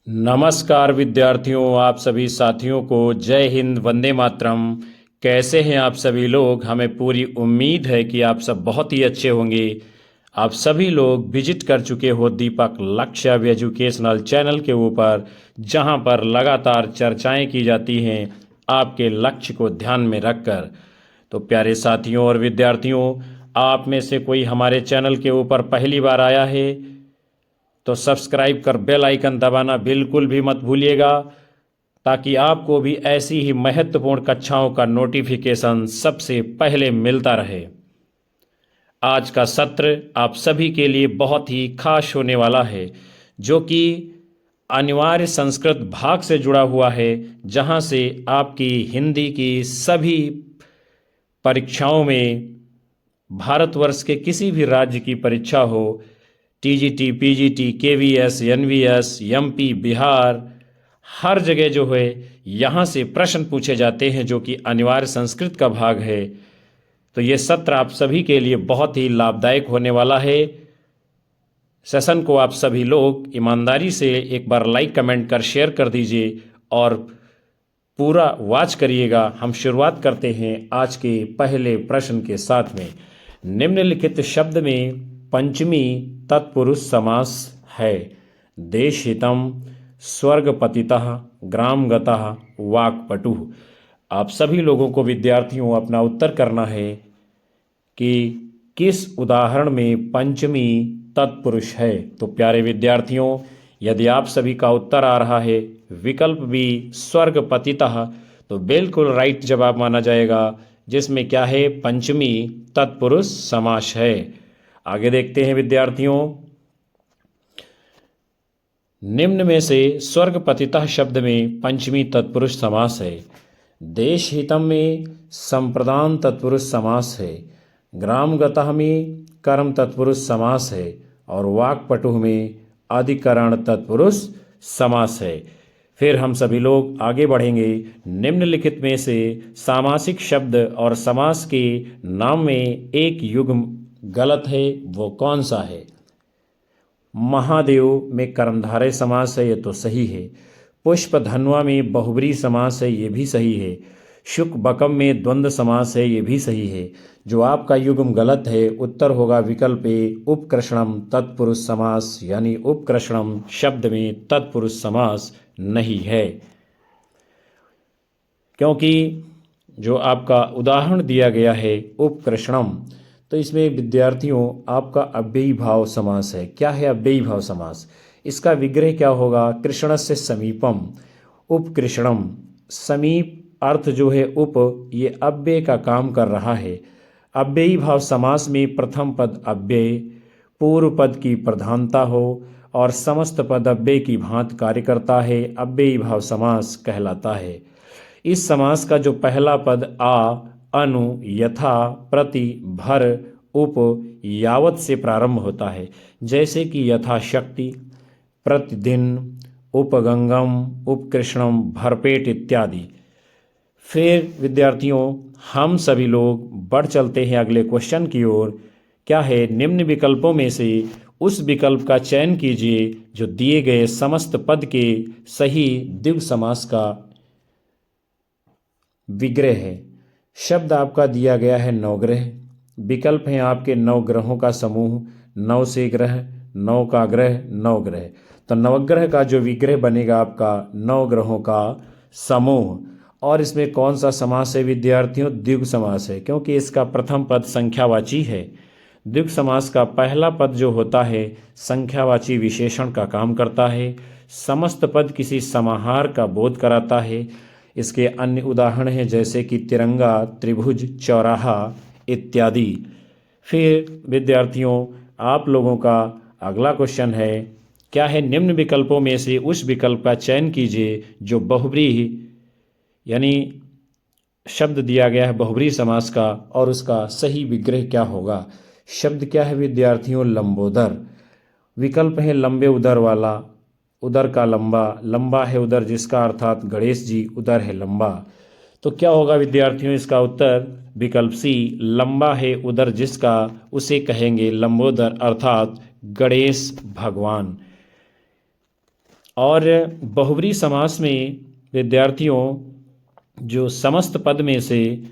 नमस्कार विद्यार्थियों, आप सभी साथियों को जय हिंद, वंदे मातरम। कैसे हैं आप सभी लोग? हमें पूरी उम्मीद है कि आप सब बहुत ही अच्छे होंगे। आप सभी लोग विजिट कर चुके हो दीपक लक्ष्य एजुकेशनल चैनल के ऊपर, जहां पर लगातार चर्चाएं की जाती हैं आपके लक्ष्य को ध्यान में रखकर। तो प्यारे साथियों और विद्यार्थियों, आप में से कोई हमारे चैनल के ऊपर पहली बार आया है तो सब्सक्राइब कर बेल आइकन दबाना बिल्कुल भी मत भूलिएगा, ताकि आपको भी ऐसी ही महत्वपूर्ण कक्षाओं का नोटिफिकेशन सबसे पहले मिलता रहे। आज का सत्र आप सभी के लिए बहुत ही खास होने वाला है, जो कि अनिवार्य संस्कृत भाग से जुड़ा हुआ है, जहां से आपकी हिंदी की सभी परीक्षाओं में, भारतवर्ष के किसी भी राज्य की परीक्षा हो, TGT, PGT, KVS, NVS, MP, Bihar, हर जगह जो है यहाँ से प्रश्न पूछे जाते हैं, जो कि अनिवार्य संस्कृत का भाग है। तो ये सत्र आप सभी के लिए बहुत ही लाभदायक होने वाला है। सेशन को आप सभी लोग ईमानदारी से एक बार लाइक, कमेंट कर शेयर कर दीजिए और पूरा वॉच करिएगा। हम शुरुआत करते हैं आज के पहले प्रश्न के साथ में। निम्नलिखित शब्द में पंचमी तत्पुरुष समास है। देशहितम, स्वर्गपतितः, ग्रामगतः, वाक्पटुः। आप सभी लोगों को विद्यार्थियों अपना उत्तर करना है कि किस उदाहरण में पंचमी तत्पुरुष है। तो प्यारे विद्यार्थियों, यदि आप सभी का उत्तर आ रहा है विकल्प बी स्वर्गपतितः, तो बिल्कुल राइट जवाब माना जाएगा, जिसमें क्या है, पंचमी तत्पुरुष समास है। आगे देखते हैं विद्यार्थियों, निम्न में से स्वर्गपतितः शब्द में पंचमी तत्पुरुष समास है। देशहितम में संप्रदान तत्पुरुष समास है, ग्रामगतः में कर्म तत्पुरुष समास है और वाक्पटुः में अधिकरण तत्पुरुष समास है। फिर हम सभी लोग आगे बढ़ेंगे। निम्नलिखित में से सामासिक शब्द और समास के नाम में एक युग्म गलत है, वो कौन सा है? महादेव में कर्मधारय समास है, ये तो सही है। पुष्प धनवा में बहुब्री समास है, ये भी सही है। शुक बकम में द्वंद्व समास है, ये भी सही है। जो आपका युग्म गलत है, उत्तर होगा विकल्प ए उपकृष्णम तत्पुरुष समास, यानी उपकृष्णम शब्द में तत्पुरुष समास नहीं है, क्योंकि जो आपका उदाहरण दिया गया है उपकृष्णम, तो इसमें विद्यार्थियों आपका अव्ययी भाव समास है। क्या है अव्ययी भाव समास? इसका विग्रह क्या होगा? कृष्णस्य समीपम, उपकृष्णम। समीप अर्थ जो है उप, ये अव्यय का काम कर रहा है। अव्ययी भाव समास में प्रथम पद अव्यय, पूर्व पद की प्रधानता हो और समस्त पद अव्यय की भांति कार्य करता है, अव्ययी भाव समास कहलाता है। इस समास का जो पहला पद आ, अनु, यथा, प्रति, भर, उप, यावत से प्रारंभ होता है, जैसे कि यथाशक्ति, प्रतिदिन, उपगंगम, उपकृष्णम, भरपेट इत्यादि। फिर विद्यार्थियों हम सभी लोग बढ़ चलते हैं अगले क्वेश्चन की ओर। क्या है? निम्न विकल्पों में से उस विकल्प का चयन कीजिए जो दिए गए समस्त पद के सही द्विगु समास का विग्रह है। शब्द आपका दिया गया है नवग्रह। विकल्प हैं आपके नौ ग्रहों का समूह, नौ से ग्रह, नौ का ग्रह, नवग्रह। तो नवग्रह का जो विग्रह बनेगा आपका नौ ग्रहों का समूह। और इसमें कौन सा समास है विद्यार्थियों? द्विगु समास है, क्योंकि इसका प्रथम पद संख्यावाची है। द्विगु समास का पहला पद जो होता है संख्यावाची विशेषण का काम करता है। समस्त पद किसी समाहार का बोध कराता है। इसके अन्य उदाहरण हैं जैसे कि तिरंगा, त्रिभुज, चौराहा इत्यादि। फिर विद्यार्थियों आप लोगों का अगला क्वेश्चन है, क्या है? निम्न विकल्पों में से उस विकल्प का चयन कीजिए जो बहुब्री, यानी शब्द दिया गया है बहुब्री समास का, और उसका सही विग्रह क्या होगा? शब्द क्या है विद्यार्थियों? लंबोदर। विकल्प है लंबे उदर वाला, उदर का लंबा, लंबा है उदर जिसका, अर्थात गणेश जी उदर है लंबा। तो क्या होगा विद्यार्थियों इसका उत्तर? विकल्प सी, लंबा है उदर जिसका, उसे कहेंगे लंबोदर, अर्थात गणेश भगवान। और बहुब्री समास में विद्यार्थियों जो समस्त पद में से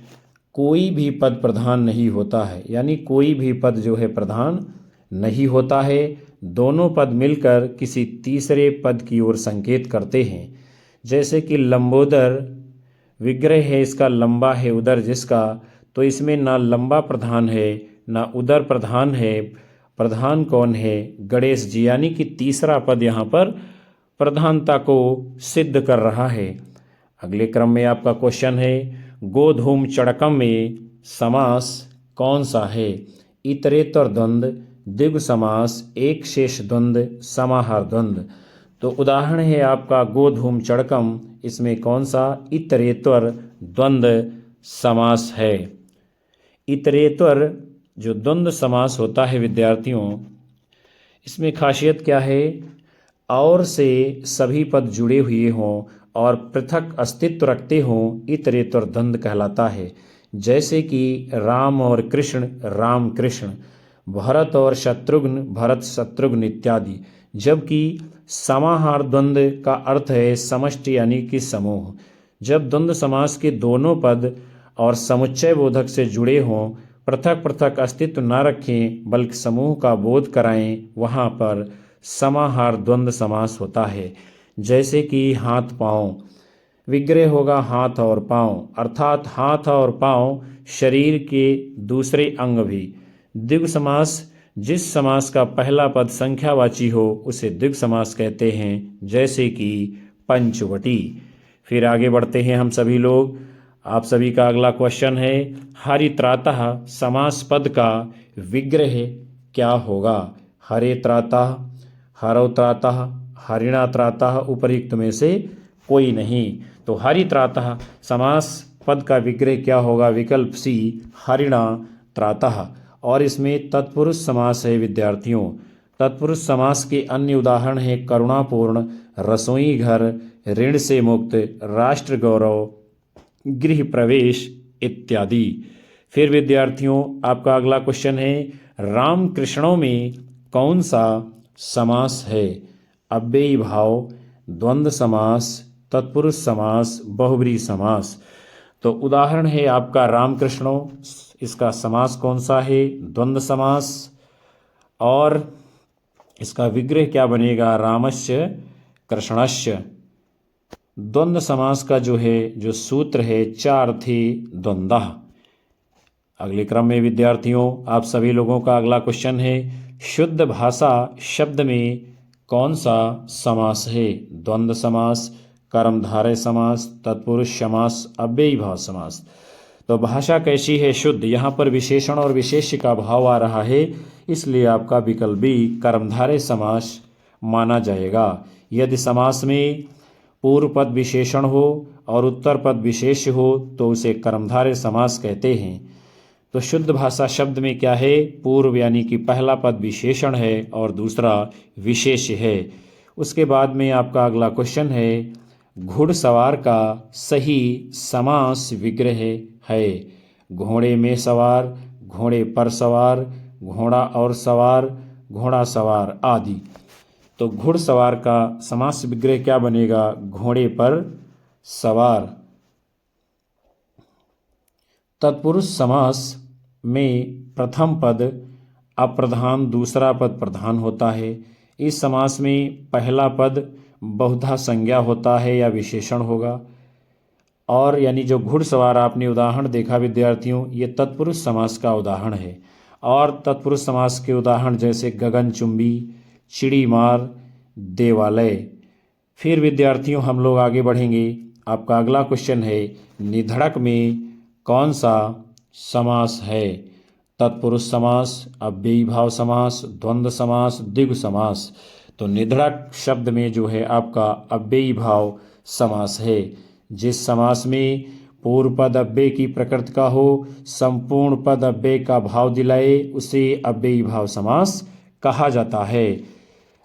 कोई भी पद प्रधान नहीं होता है, यानी कोई भी पद जो है प्रधान नहीं होता है। दोनों पद मिलकर किसी तीसरे पद की ओर संकेत करते हैं। जैसे कि लंबोदर विग्रह है, इसका लंबा है उदर जिसका, तो इसमें ना लंबा प्रधान है ना उदर प्रधान है। प्रधान कौन है? गणेश जी, यानी कि तीसरा पद यहाँ पर प्रधानता को सिद्ध कर रहा है। अगले क्रम में आपका क्वेश्चन है, गोधूम चड़कम में समास कौन सा है? इतरेतर द्वंद्व, द्विगु समास, एक शेष द्वंद्व, समाहार द्वंद्व। तो उदाहरण है आपका गोधूम चड़कम, इसमें कौन सा इतरेतर द्वंद्व समास है। इतरेतर जो द्वंद्व समास होता है विद्यार्थियों, इसमें खासियत क्या है? और से सभी पद जुड़े हुए हों और पृथक अस्तित्व रखते हों, इतरेतर द्वंद्व कहलाता है। जैसे कि राम और कृष्ण, राम कृष्ण, भरत और शत्रुघ्न, भरत शत्रुघ्न इत्यादि। जबकि समाहार द्वंद्व का अर्थ है समष्टि यानी कि समूह। जब द्वंद्व समास के दोनों पद और समुच्चय बोधक से जुड़े हों, पृथक पृथक अस्तित्व न रखें बल्कि समूह का बोध कराएं, वहाँ पर समाहार द्वंद्व समास होता है। जैसे कि हाथ पाँव, विग्रह होगा हाथ और पाँव, अर्थात हाथ और पाँव शरीर के दूसरे अंग भी। द्विगु समास, जिस समास का पहला पद संख्यावाची हो उसे द्विगु समास कहते हैं, जैसे कि पंचवटी। फिर आगे बढ़ते हैं हम सभी लोग। आप सभी का अगला क्वेश्चन है, हरित्रातः समास पद का विग्रह क्या होगा? हरे त्रातः, हरौ त्रातः, हरिणा त्रातः, उपर्युक्त में से कोई नहीं। तो हरित्रातः समास पद का विग्रह क्या होगा? विकल्प सी, हरिणा त्रातः। और इसमें तत्पुरुष समास है विद्यार्थियों। तत्पुरुष समास के अन्य उदाहरण हैं करुणापूर्ण, रसोई घर, ऋण से मुक्त, राष्ट्र गौरव, गृह प्रवेश इत्यादि। फिर विद्यार्थियों आपका अगला क्वेश्चन है, राम कृष्णों में कौन सा समास है? अव्ययी भाव, द्वंद्व समास, तत्पुरुष समास, बहुब्री समास। तो उदाहरण है आपका राम कृष्णों, इसका समास कौन सा है? द्वंद्व समास। और इसका विग्रह क्या बनेगा? रामस्य कृष्णस्य। द्वंद्व समास का जो सूत्र है, चार्थी द्वंद्वः। अगले क्रम में विद्यार्थियों आप सभी लोगों का अगला क्वेश्चन है, शुद्ध भाषा शब्द में कौन सा समास है? द्वंद्व समास, कर्मधारय समास, तत्पुरुष समास, अव्ययी भाव समास। तो भाषा कैसी है? शुद्ध। यहाँ पर विशेषण और विशेष्य का भाव आ रहा है, इसलिए आपका विकल्प बी कर्मधारय समास माना जाएगा। यदि समास में पूर्व पद विशेषण हो और उत्तर पद विशेष्य हो तो उसे कर्मधारय समास कहते हैं। तो शुद्ध भाषा शब्द में क्या है? पूर्व यानी कि पहला पद विशेषण है और दूसरा विशेष्य है। उसके बाद में आपका अगला क्वेश्चन है, घुड़सवार का सही समास विग्रह है? घोड़े में सवार, घोड़े पर सवार, घोड़ा और सवार, घोड़ा सवार आदि। तो घुड़सवार का समास विग्रह क्या बनेगा? घोड़े पर सवार। तत्पुरुष समास में प्रथम पद अप्रधान, दूसरा पद प्रधान होता है। इस समास में पहला पद बहुधा संज्ञा होता है या विशेषण होगा। और यानी जो घुड़सवार आपने उदाहरण देखा विद्यार्थियों, ये तत्पुरुष समास का उदाहरण है। और तत्पुरुष समास के उदाहरण जैसे गगनचुंबी, चिड़ीमार, देवालय। फिर विद्यार्थियों हम लोग आगे बढ़ेंगे। आपका अगला क्वेश्चन है, निधड़क में कौन सा समास है? तत्पुरुष समास, अव्ययी भाव समास, द्वंद्व समास, द्विगु समास। तो निधड़क शब्द में जो है आपका अव्ययी भाव समास है। जिस समास में पूर्व पद अव्यय की प्रकृति का हो, संपूर्ण पद अव्यय का भाव दिलाए, उसे अव्ययी भाव समास कहा जाता है।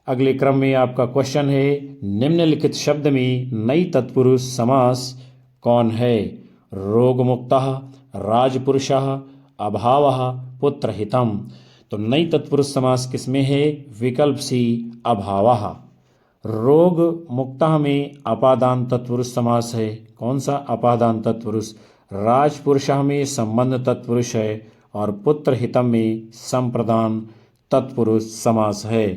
अगले क्रम में आपका क्वेश्चन है, निम्नलिखित शब्द में नई तत्पुरुष समास कौन है? रोगमुक्तः, राजपुरुषः, अभावः, पुत्रहितम्। तो नई तत्पुरुष समास किसमें है? विकल्प सी, अभावः। रोग मुक्तः में अपादान तत्पुरुष समास है। कौन सा अपादान तत्पुरुष? राजपुरुषः में संबंध तत्पुरुष है और पुत्र हितम में संप्रदान तत्पुरुष समास है।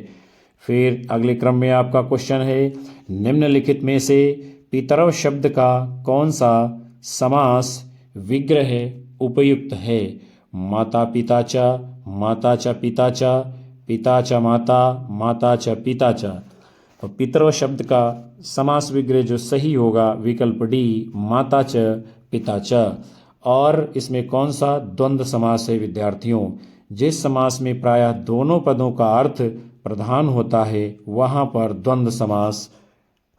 फिर अगले क्रम में आपका क्वेश्चन है, निम्नलिखित में से पितरव शब्द का कौन सा समास विग्रह उपयुक्त है? माता पिता च, माता च पिता च, पिता च माता, माता च पिता च। तो पितरव शब्द का समास विग्रह जो सही होगा विकल्प डी, माता च पिता च। और इसमें कौन सा द्वंद्व समास है विद्यार्थियों? जिस समास में प्रायः दोनों पदों का अर्थ प्रधान होता है वहाँ पर द्वंद्व समास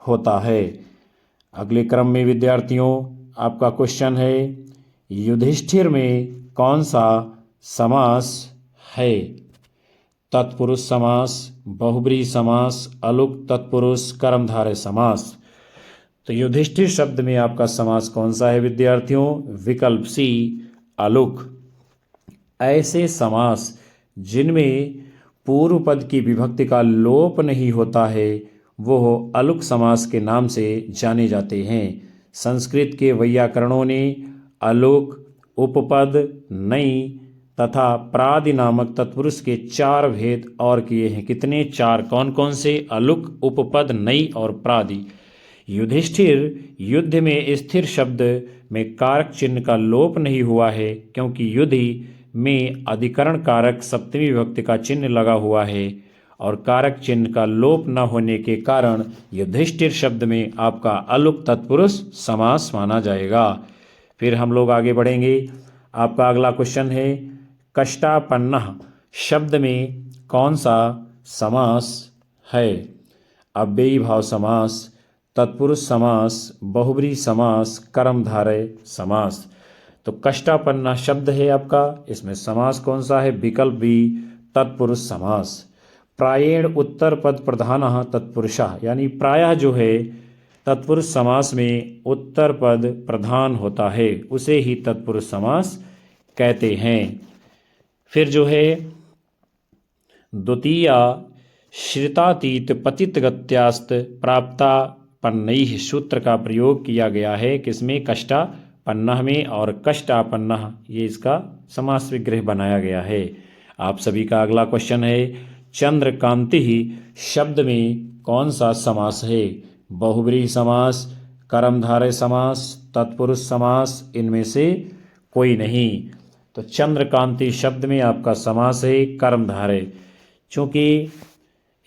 होता है। अगले क्रम में विद्यार्थियों आपका क्वेश्चन है, युधिष्ठिर में कौन सा समास है? तत्पुरुष समास, बहुब्रीहि समास, अलुक तत्पुरुष, कर्मधारय समास। तो युधिष्ठिर शब्द में आपका समास कौन सा है विद्यार्थियों? विकल्प सी, अलुक। ऐसे समास जिनमें पूर्व पद की विभक्ति का लोप नहीं होता है वो अलुक समास के नाम से जाने जाते हैं। संस्कृत के वैयाकरणों ने अलुक, उपपद, नई तथा प्रादि नामक तत्पुरुष के 4 भेद और किए हैं। कितने? 4। कौन कौन से? अलुक, उपपद, नई और प्रादि। युधिष्ठिर युद्ध में स्थिर शब्द में कारक चिन्ह का लोप नहीं हुआ है क्योंकि युधि में अधिकरण कारक सप्तमी विभक्ति का चिन्ह लगा हुआ है और कारक चिन्ह का लोप न होने के कारण युधिष्ठिर शब्द में आपका अलुक तत्पुरुष समास माना जाएगा। फिर हम लोग आगे बढ़ेंगे। आपका अगला क्वेश्चन है, कष्टापन्नः शब्द में कौन सा समास है? अव्ययी भाव समास, तत्पुरुष समास, बहुब्रीहि समास, कर्मधारय समास। तो कष्टापन्ना शब्द है आपका, इसमें समास कौन सा है? विकल्प बी, तत्पुरुष समास। प्रायेण उत्तर पद प्रधानः तत्पुरुषः, यानी प्रायः जो है तत्पुरुष समास में उत्तर पद प्रधान होता है उसे ही तत्पुरुष समास कहते हैं। फिर जो है द्वितीया श्रितातीत पतित गत्यास्त प्राप्तापन्नैः सूत्र का प्रयोग किया गया है। किसमें? कष्टापन्नः में, और कष्टापन्नः ये इसका समास विग्रह बनाया गया है। आप सभी का अगला क्वेश्चन है, चंद्रकांति शब्द में कौन सा समास है? बहुब्रीहि समास, कर्मधारय समास, तत्पुरुष समास, इनमें से कोई नहीं। तो चंद्रकांति शब्द में आपका समास है कर्मधारय, चूँकि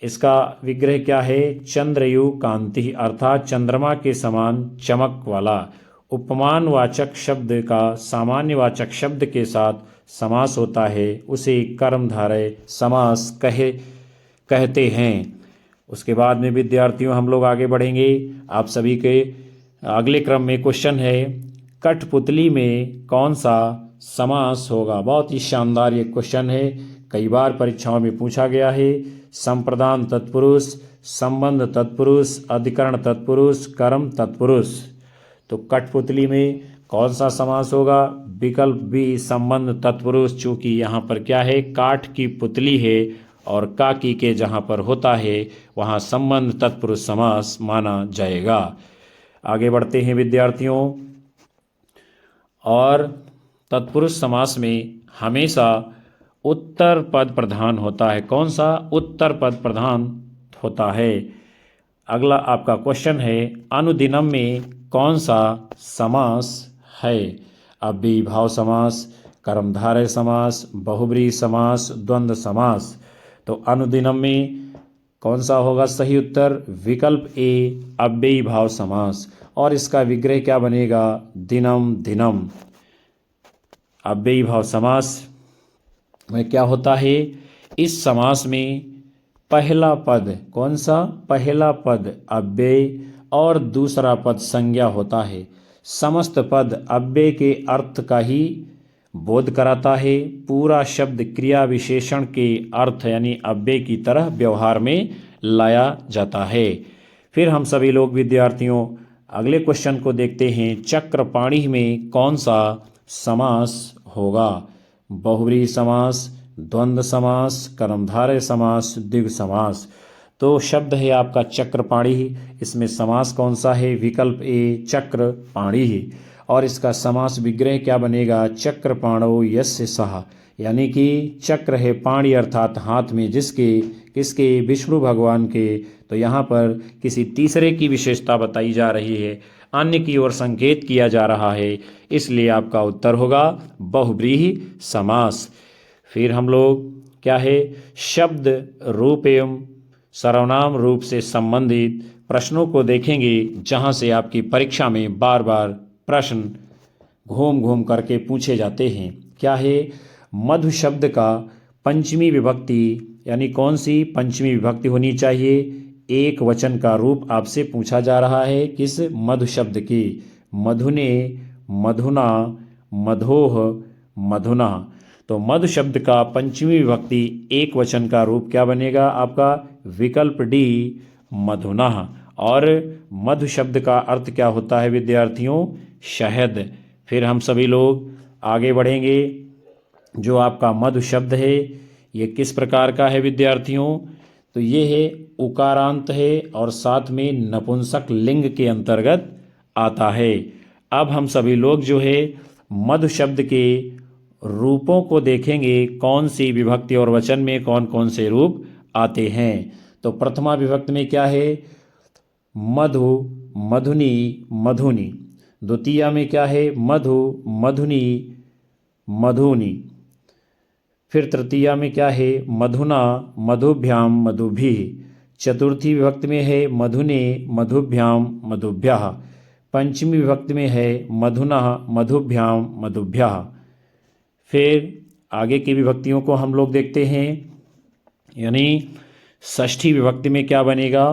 इसका विग्रह क्या है? चंद्रयु कांति, अर्थात चंद्रमा के समान चमक वाला। उपमानवाचक शब्द का सामान्यवाचक शब्द के साथ समास होता है उसे कर्मधारय समास कहते हैं। उसके बाद में विद्यार्थियों हम लोग आगे बढ़ेंगे। आप सभी के अगले क्रम में क्वेश्चन है, कठपुतली में कौन सा समास होगा? बहुत ही शानदार ये क्वेश्चन है, कई बार परीक्षाओं में पूछा गया है। संप्रदान तत्पुरुष, संबंध तत्पुरुष, अधिकरण तत्पुरुष, कर्म तत्पुरुष। तो कठपुतली में कौन सा समास होगा? विकल्प बी, संबंध तत्पुरुष। चूँकि यहाँ पर क्या है? काठ की पुतली है और काकी के जहाँ पर होता है वहाँ संबंध तत्पुरुष समास माना जाएगा। आगे बढ़ते हैं विद्यार्थियों। और तत्पुरुष समास में हमेशा उत्तर पद प्रधान होता है। कौन सा? उत्तर पद प्रधान होता है। अगला आपका क्वेश्चन है, अनुदिनम में कौन सा समास है? अव्ययी भाव समास, कर्मधारय समास, बहुब्रीहि समास, द्वंद्व समास। तो अनुदिनम में कौन सा होगा सही उत्तर? विकल्प ए, अव्ययी भाव समास। और इसका विग्रह क्या बनेगा? दिनम दिनम। अव्ययी भाव समास में क्या होता है? इस समास में पहला पद कौन सा? पहला पद अव्यय और दूसरा पद संज्ञा होता है। समस्त पद अव्यय के अर्थ का ही बोध कराता है। पूरा शब्द क्रिया विशेषण के अर्थ यानी अव्यय की तरह व्यवहार में लाया जाता है। फिर हम सभी लोग विद्यार्थियों अगले क्वेश्चन को देखते हैं, चक्रपाणी में कौन सा समास होगा? बहुब्रीहि समास, द्वंद्व समास, कर्मधारय समास, द्विगु समास। तो शब्द है आपका चक्रपाणी। इसमें समास कौन सा है? विकल्प ए चक्रपाणी। और इसका समास विग्रह क्या बनेगा? चक्रपाणो यस्य सः, यानी कि चक्र है पाणी अर्थात हाथ में जिसके, किसके? विष्णु भगवान के। तो यहाँ पर किसी तीसरे की विशेषता बताई जा रही है, अन्य की ओर संकेत किया जा रहा है, इसलिए आपका उत्तर होगा बहुव्रीहि समास। फिर हम लोग क्या है, शब्द रूप एवं सर्वनाम रूप से संबंधित प्रश्नों को देखेंगे, जहां से आपकी परीक्षा में बार बार प्रश्न घूम घूम करके पूछे जाते हैं। क्या है? मधु शब्द का पंचमी विभक्ति, यानी कौन सी पंचमी विभक्ति होनी चाहिए? एक वचन का रूप आपसे पूछा जा रहा है। किस मधु शब्द की? मधुने, मधुना, मधोह, मधुना। तो मधु शब्द का पंचमी विभक्ति एक वचन का रूप क्या बनेगा आपका? विकल्प डी मधुना। और मधु शब्द का अर्थ क्या होता है विद्यार्थियों? शहद। फिर हम सभी लोग आगे बढ़ेंगे। जो आपका मधु शब्द है ये किस प्रकार का है विद्यार्थियों? तो ये है उकारांत है और साथ में नपुंसक लिंग के अंतर्गत आता है। अब हम सभी लोग जो है मधु शब्द के रूपों को देखेंगे, कौन सी विभक्ति और वचन में कौन कौन से रूप आते हैं। तो प्रथमा विभक्ति में क्या है? मधु, मधुनी, मधुनी। द्वितीया में क्या है? मधु, मधुनी, मधुनी। फिर तृतीया में क्या है? मधुना, मधुभ्याम, मधुभिः। चतुर्थी विभक्ति में है मधुने, मधुभ्याम, मधुभ्यः। पंचमी विभक्ति में है मधुना, मधुभ्याम, मधुभ्यः। फिर आगे की विभक्तियों को हम लोग देखते हैं, यानी षष्ठी विभक्ति में क्या बनेगा?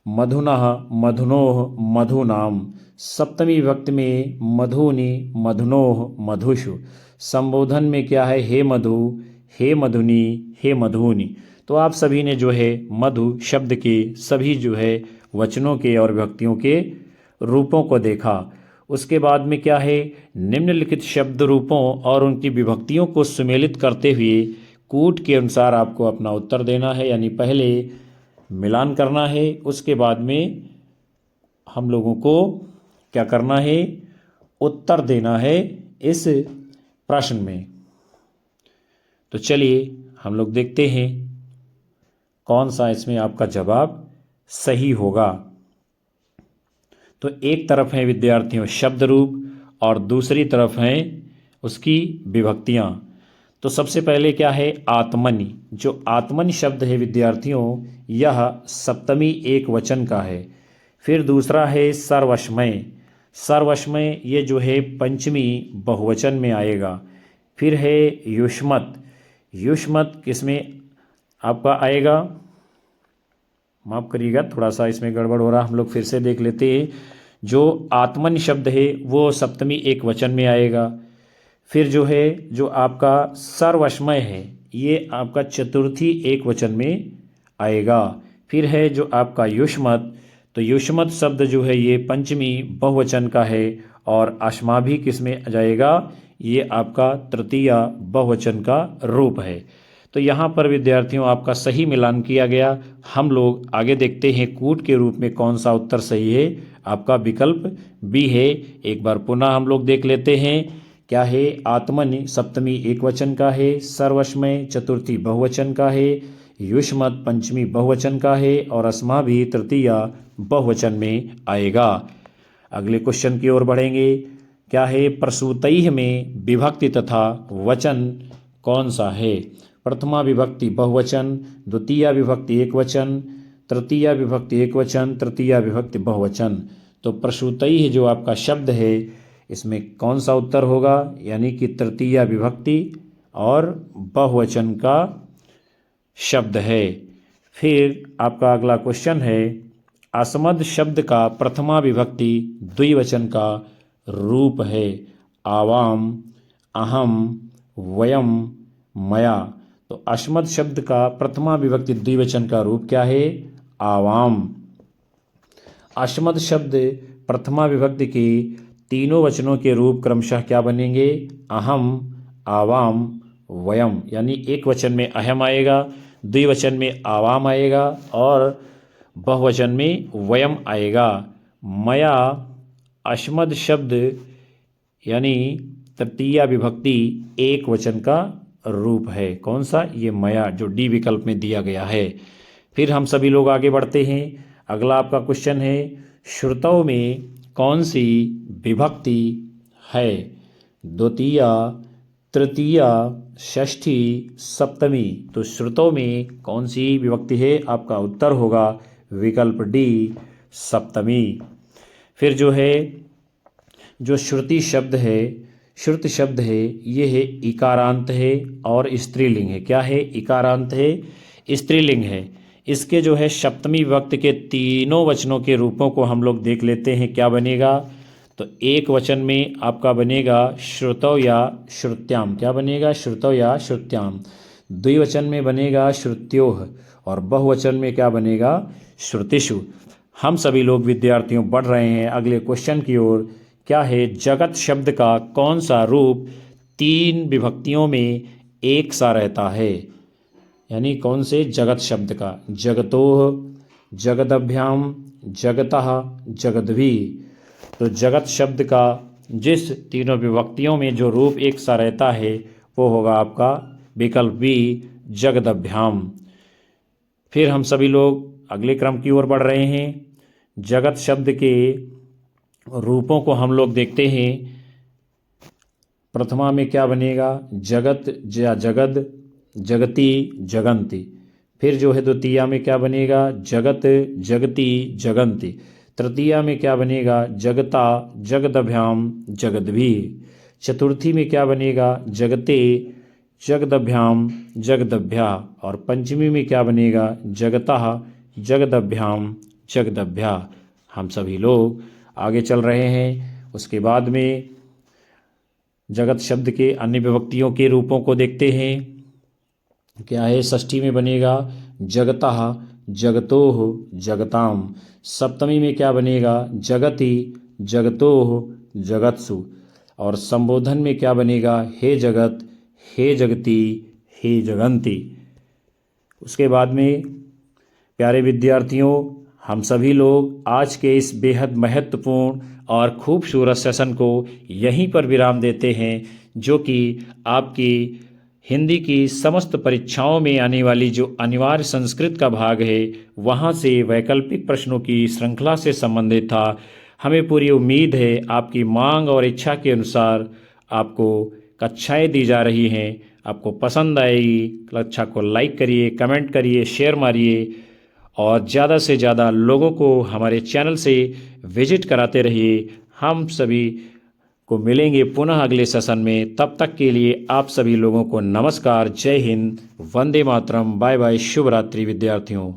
मधुनः, मधुनोः, मधुनाम। सप्तमी विभक्ति में मधुनि, मधुनोः, मधुषु। संबोधन में क्या है? हे मधु, हे मधुनी, हे मधुनि। तो आप सभी ने जो है मधु शब्द के सभी जो है वचनों के और विभक्तियों के रूपों को देखा। उसके बाद में क्या है? निम्नलिखित शब्द रूपों और उनकी विभक्तियों को सुमेलित करते हुए कूट के अनुसार आपको अपना उत्तर देना है, यानी पहले मिलान करना है, उसके बाद में हम लोगों को क्या करना है? उत्तर देना है इस प्रश्न में। तो चलिए हम लोग देखते हैं कौन सा इसमें आपका जवाब सही होगा। तो एक तरफ है विद्यार्थियों शब्द रूप और दूसरी तरफ हैं उसकी विभक्तियां। तो सबसे पहले क्या है? आत्मनि। जो आत्मनि शब्द है विद्यार्थियों यह सप्तमी एक वचन का है। फिर दूसरा है सर्वस्मय। सर्वस्मय ये जो है पंचमी बहुवचन में आएगा। फिर है युष्मत। युष्मत किसमें आपका आएगा? माफ़ करिएगा, थोड़ा सा इसमें गड़बड़ हो रहा, हम लोग फिर से देख लेते हैं। जो आत्मन शब्द है वो सप्तमी एक वचन में आएगा। फिर जो है जो आपका सर्वस्मय है ये आपका चतुर्थी एक वचन में आएगा। फिर है जो आपका युष्मत, तो युष्मत शब्द जो है ये पंचमी बहुवचन का है और अश्मा भी किस में जाएगा? ये आपका तृतीया बहुवचन का रूप है। तो यहाँ पर विद्यार्थियों आपका सही मिलान किया गया। हम लोग आगे देखते हैं कूट के रूप में कौन सा उत्तर सही है। आपका विकल्प बी है। एक बार पुनः हम लोग देख लेते हैं क्या है? आत्मनि सप्तमी एक वचन का है, सर्वस्मय चतुर्थी बहुवचन का है, युष्मत पंचमी बहुवचन का है और अस्मा भी तृतीया बहुवचन में आएगा। अगले क्वेश्चन की ओर बढ़ेंगे। क्या है? प्रसूतैः में विभक्ति तथा वचन कौन सा है? प्रथमा विभक्ति बहुवचन, द्वितीया विभक्ति एक वचन, तृतीया विभक्ति एक वचन, तृतीया विभक्ति बहुवचन। तो प्रसूतैः जो आपका शब्द है इसमें कौन सा उत्तर होगा? यानी कि तृतीया विभक्ति और बहुवचन का शब्द है। फिर आपका अगला क्वेश्चन है अस्मद शब्द का प्रथमा विभक्ति द्विवचन का रूप है। आवाम, अहम, वयम, मया। तो अस्मद शब्द का प्रथमा विभक्ति द्विवचन का रूप क्या है? आवाम। अस्मद शब्द प्रथमा विभक्ति की तीनों वचनों के रूप क्रमशः क्या बनेंगे? अहम, आवाम, वयम। यानी एक वचन में अहम आएगा, द्विवचन में आवाम आएगा और बहुवचन में वयम आएगा। मया अश्मद शब्द यानी तृतीया विभक्ति एक वचन का रूप है। कौन सा? ये मया, जो डी विकल्प में दिया गया है। फिर हम सभी लोग आगे बढ़ते हैं। अगला आपका क्वेश्चन है, श्रुतौ में कौन सी विभक्ति है? द्वितीया, तृतीया, षष्ठी, सप्तमी। तो श्रुतौ में कौन सी विभक्ति है? आपका उत्तर होगा विकल्प डी, सप्तमी। फिर जो श्रुति शब्द है, श्रुत शब्द है, ये है इकारांत है और स्त्रीलिंग है। क्या है? इकारांत है, स्त्रीलिंग है। इसके सप्तमी विभक्ति के तीनों वचनों के रूपों को हम लोग देख लेते हैं। क्या बनेगा? तो एक वचन में आपका बनेगा श्रुतौ या श्रुत्याम। क्या बनेगा? श्रुतौ या श्रुत्याम। द्विवचन में बनेगा श्रुत्योः और बहुवचन में क्या बनेगा? श्रुतिषु। हम सभी लोग विद्यार्थियों बढ़ रहे हैं अगले क्वेश्चन की ओर। क्या है? जगत शब्द का कौन सा रूप तीन विभक्तियों में एक सा रहता है? यानी कौन से जगत शब्द का? जगतोः, जगदभ्याम, जगतः, जगद्भिः। तो जगत शब्द का जिस तीनों विभक्तियों में जो रूप एक सा रहता है वो होगा आपका विकल्प बी, जगदभ्याम। फिर हम सभी लोग अगले क्रम की ओर बढ़ रहे हैं। जगत शब्द के रूपों को हम लोग देखते हैं। प्रथमा में क्या बनेगा? जगत या जगद, जगति, जगंति। फिर द्वितीया में क्या बनेगा? जगत, जगति, जगंति। तृतीया में क्या बनेगा? जगता, जगदभ्याम, जगद्भिः। चतुर्थी में क्या बनेगा? जगते, जगदभ्याम, जगदभ्या। और पंचमी में क्या बनेगा? जगतः, जगदभ्याम, जगदभ्या। हम सभी लोग आगे चल रहे हैं। उसके बाद में जगत शब्द के अन्य विभक्तियों के रूपों को देखते हैं। क्या है? षष्ठी में बनेगा जगतः, जगतोः, जगताम। सप्तमी में क्या बनेगा? जगति, जगतोः, जगत्सु। और संबोधन में क्या बनेगा? हे जगत, हे जगति, हे जगंति। उसके बाद में प्यारे विद्यार्थियों, हम सभी लोग आज के इस बेहद महत्वपूर्ण और खूबसूरत सेशन को यहीं पर विराम देते हैं, जो कि आपकी हिंदी की समस्त परीक्षाओं में आने वाली जो अनिवार्य संस्कृत का भाग है वहाँ से वैकल्पिक प्रश्नों की श्रृंखला से संबंधित था। हमें पूरी उम्मीद है आपकी मांग और इच्छा के अनुसार आपको कक्षाएं दी जा रही हैं। आपको पसंद आएगी। कक्षा को लाइक करिए, कमेंट करिए, शेयर मारिए और ज़्यादा से ज़्यादा लोगों को हमारे चैनल से विजिट कराते रहिए। हम सभी को मिलेंगे पुनः अगले सेशन में। तब तक के लिए आप सभी लोगों को नमस्कार, जय हिंद, वंदे मातरम, बाय बाय, शुभ रात्रि विद्यार्थियों।